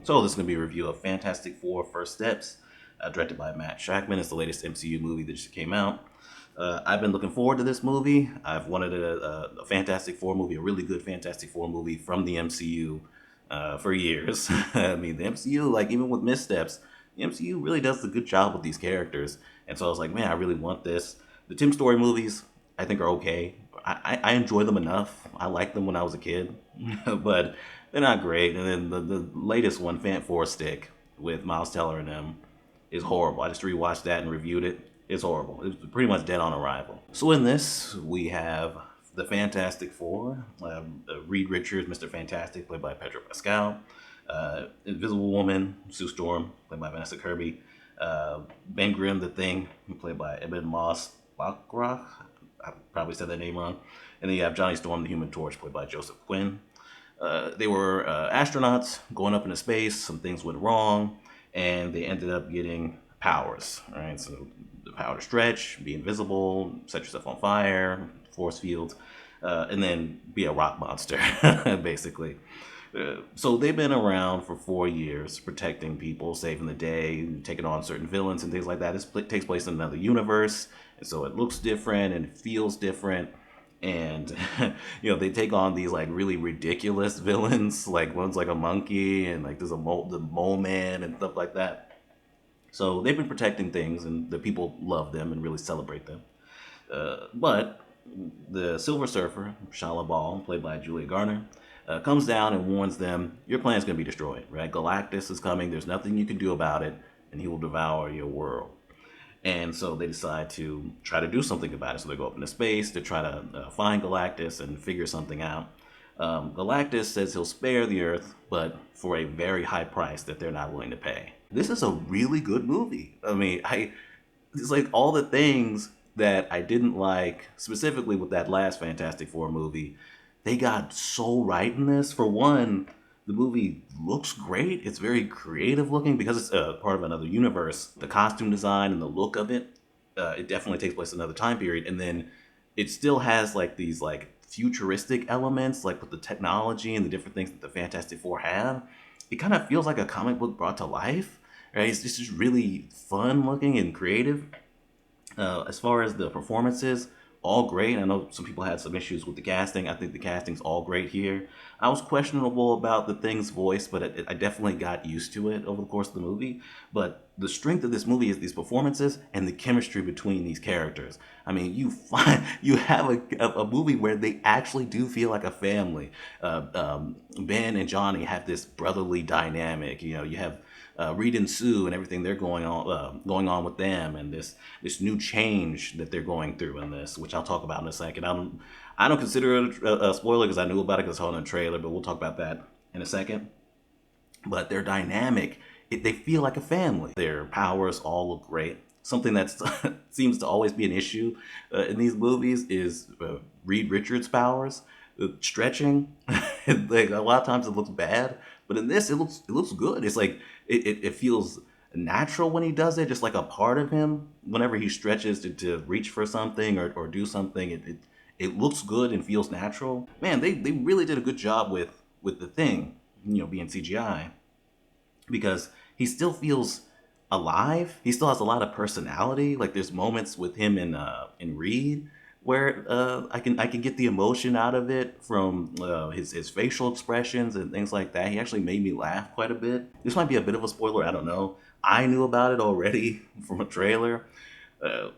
So this is going to be a review of Fantastic Four: First Steps, directed by Matt Shackman. It's the latest MCU movie that just came out. I've been looking forward to this movie. I've wanted a Fantastic Four movie, a really good Fantastic Four movie from the MCU for years. I mean, the MCU, like even with missteps, the MCU really does a good job with these characters. And so I was like, man, I really want this. The Tim Story movies, I think, are okay. I enjoy them enough. I liked them when I was a kid, but they're not great. And then the latest one, Fant Four Stick, with Miles Teller and them, is horrible. I just rewatched that and reviewed it. It's horrible. It's pretty much dead on arrival. So in this, we have the Fantastic Four, Reed Richards, Mr. Fantastic, played by Pedro Pascal, Invisible Woman, Sue Storm, played by Vanessa Kirby, Ben Grimm, the Thing, played by Ebon Moss Bachrach. I probably said that name wrong. And then you have Johnny Storm, the Human Torch, played by Joseph Quinn. They were astronauts going up into space. Some things went wrong, and they ended up getting powers. Right, so the power to stretch, be invisible, set yourself on fire, force fields, and then be a rock monster, basically. So they've been around for 4 years, protecting people, saving the day, taking on certain villains and things like that. This takes place in another universe, and so it looks different and it feels different. And they take on these like really ridiculous villains. Like one's like a monkey, and like there's the mole man and stuff like that. So they've been protecting things, and the people love them and really celebrate them. But the Silver Surfer, Shala Ball, played by Julia Garner, comes down and warns them, your plan's going to be destroyed, right? Galactus is coming. There's nothing you can do about it, and he will devour your world. And so they decide to try to do something about it. So they go up into space to try to find Galactus and figure something out. Galactus says he'll spare the Earth, but for a very high price that they're not willing to pay. This is a really good movie. I mean, it's like all the things that I didn't like, specifically with that last Fantastic Four movie, they got so right in this. For one, the movie looks great. It's very creative looking because it's part of another universe. The costume design and the look of it, it definitely takes place in another time period. And then it still has like these like futuristic elements, like with the technology and the different things that the Fantastic Four have. It kind of feels like a comic book brought to life. Right? It's just really fun looking and creative. As far as the performances, all great. I know some people had some issues with the casting. I think the casting's all great here. I was questionable about the Thing's voice, but I definitely got used to it over the course of the movie. But the strength of this movie is these performances and the chemistry between these characters. I mean, you have a movie where they actually do feel like a family. Ben and Johnny have this brotherly dynamic. You have Reed and Sue and everything they're going on with them, and this new change that they're going through in this, which I'll talk about in a second. I don't consider it a spoiler because I knew about it because I saw it in a trailer, but we'll talk about that in a second. But their dynamic, they feel like a family. Their powers all look great. Something that seems to always be an issue in these movies is Reed Richards' powers. Stretching, like a lot of times it looks bad, but in this it looks good. It's like it feels natural when he does it, just like a part of him. Whenever he stretches to reach for something or do something, it looks good and feels natural. Man, they really did a good job with the Thing, being CGI, because he still feels alive. He still has a lot of personality. Like there's moments with him in Reed where I can get the emotion out of it from his facial expressions and things like that. He actually made me laugh quite a bit. This might be a bit of a spoiler. I don't know. I knew about it already from a trailer.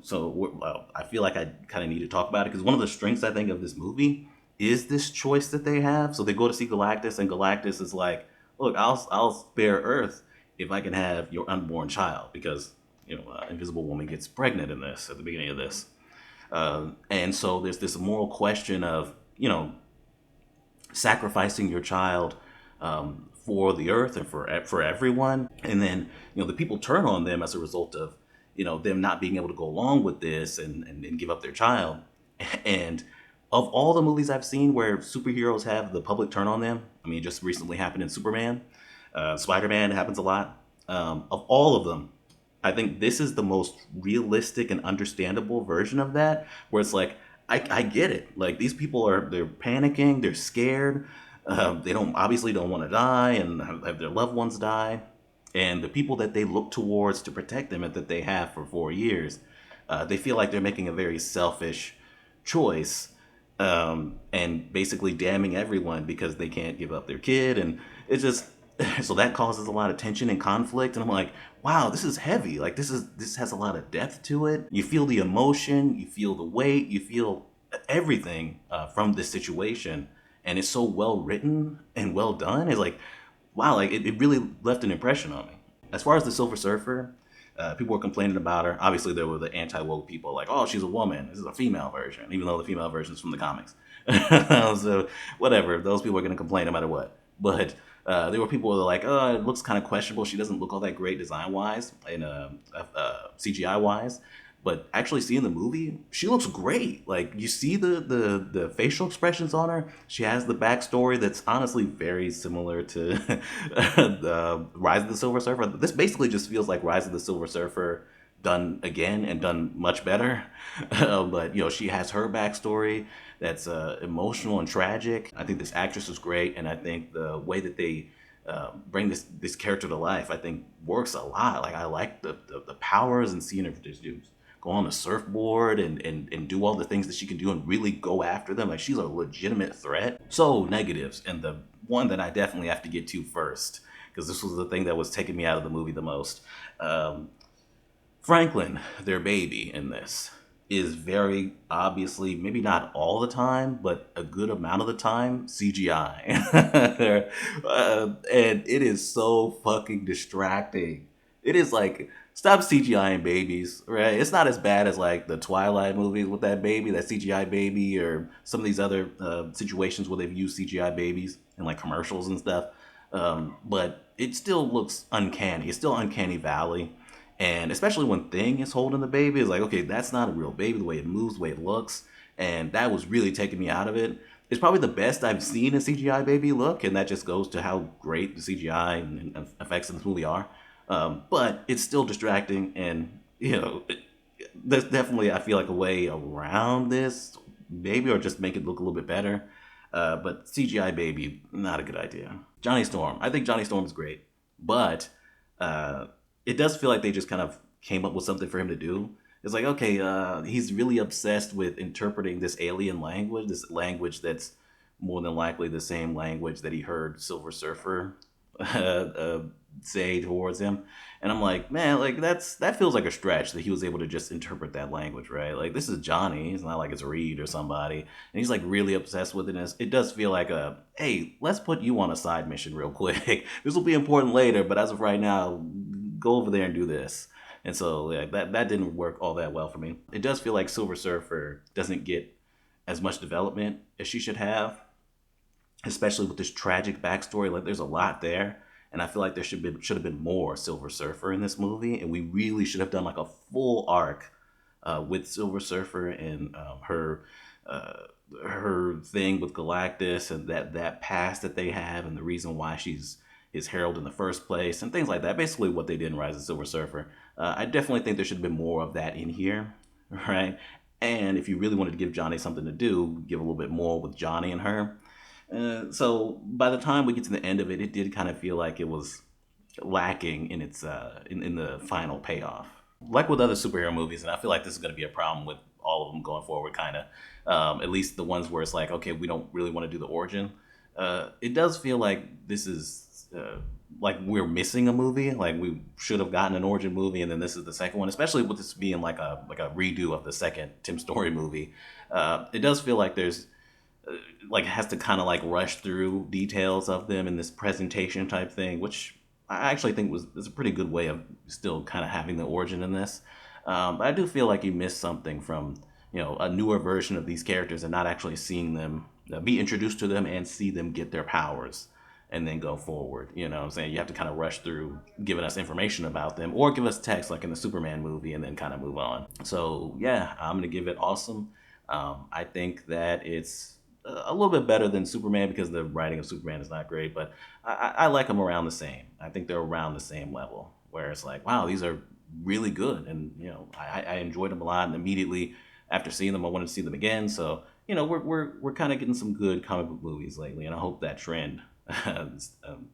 So I feel like I kind of need to talk about it because one of the strengths I think of this movie is this choice that they have. So they go to see Galactus, and Galactus is like, "Look, I'll spare Earth if I can have your unborn child," because Invisible Woman gets pregnant in this at the beginning of this. And so there's this moral question of, sacrificing your child for the Earth and for everyone. And then, the people turn on them as a result of, them not being able to go along with this and give up their child. And of all the movies I've seen where superheroes have the public turn on them, I mean, it just recently happened in Superman, Spider-Man, it happens a lot. Of all of them, I think this is the most realistic and understandable version of that, where it's like, I get it. Like they're panicking, they're scared. They don't want to die and have their loved ones die, and the people that they look towards to protect them and that they have for 4 years, they feel like they're making a very selfish choice, and basically damning everyone because they can't give up their kid, and it's just so that causes a lot of tension and conflict. And I'm like, wow, this is heavy. Like this has a lot of depth to it. You feel the emotion, you feel the weight, you feel everything from this situation, and it's so well written and well done. It's like, wow, like it really left an impression on me. As far as the Silver Surfer, people were complaining about her. Obviously, there were the anti-woke people like, oh, she's a woman. This is a female version, even though the female version is from the comics. So whatever, those people are going to complain no matter what. But there were people who were like, oh, it looks kind of questionable. She doesn't look all that great design-wise and CGI-wise. But actually seeing the movie, she looks great. Like you see the facial expressions on her. She has the backstory that's honestly very similar to the Rise of the Silver Surfer. This basically just feels like Rise of the Silver Surfer done again and done much better. But she has her backstory that's emotional and tragic. I think this actress is great, and I think the way that they bring this character to life, I think works a lot. Like I like the powers and seeing her just go on a surfboard and do all the things that she can do and really go after them. Like she's a legitimate threat. So negatives, and the one that I definitely have to get to first, because this was the thing that was taking me out of the movie the most. Franklin, their baby in this, is very obviously, maybe not all the time, but a good amount of the time, CGI. And it is so fucking distracting. It is like, stop CGIing babies, right? It's not as bad as like the Twilight movies with that baby, that CGI baby, or some of these other situations where they've used CGI babies in like commercials and stuff. But it still looks uncanny. It's still Uncanny Valley. And especially when Thing is holding the baby, it's like, okay, that's not a real baby, the way it moves, the way it looks. And that was really taking me out of it. It's probably the best I've seen a CGI baby look, and that just goes to how great the CGI and effects in this movie are. But it's still distracting, and there's definitely, I feel like, a way around this, maybe, or just make it look a little bit better. But CGI baby, not a good idea. Johnny Storm, I think Johnny Storm is great, but it does feel like they just kind of came up with something for him to do. It's like, okay, he's really obsessed with interpreting this alien language, this language that's more than likely the same language that he heard Silver Surfer say towards him. And I'm like, man, like that feels like a stretch that he was able to just interpret that language, right? Like this is Johnny. It's not like it's Reed or somebody. And he's like really obsessed with it. And it does feel like hey, let's put you on a side mission real quick. This will be important later, but as of right now, go over there and do this. And so that didn't work all that well for me. It does feel like Silver Surfer doesn't get as much development as she should have, especially with this tragic backstory. Like there's a lot there, and I feel like there should have been more Silver Surfer in this movie, and we really should have done like a full arc with Silver Surfer and her thing with Galactus, and that past that they have, and the reason why she's his herald in the first place, and things like that. Basically what they did in Rise of the Silver Surfer. I definitely think there should have been more of that in here, right? And if you really wanted to give Johnny something to do, give a little bit more with Johnny and her. So by the time we get to the end of it, it did kind of feel like it was lacking in its in the final payoff. Like with other superhero movies, and I feel like this is going to be a problem with all of them going forward, kind of. At least the ones where it's like, okay, we don't really want to do the origin. It does feel like this is like we're missing a movie. Like we should have gotten an origin movie, and then this is the second one. Especially with this being like a redo of the second Tim Story movie. It does feel like there's like has to kind of like rush through details of them in this presentation type thing, which I actually think is a pretty good way of still kind of having the origin in this. But I do feel like you missed something from a newer version of these characters and not actually seeing them be introduced to them and see them get their powers and then go forward. You know what I'm saying? You have to kind of rush through giving us information about them, or give us text like in the Superman movie and then kind of move on. So yeah, I'm going to give it awesome. I think that it's a little bit better than Superman because the writing of Superman is not great, but I like them around the same. I think they're around the same level where it's like, wow, these are really good. And, I enjoyed them a lot. And immediately after seeing them, I wanted to see them again. So we're kind of getting some good comic book movies lately, and I hope that trend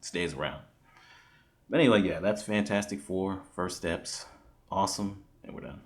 stays around. But anyway, yeah, that's Fantastic Four: First Steps. Awesome, and we're done.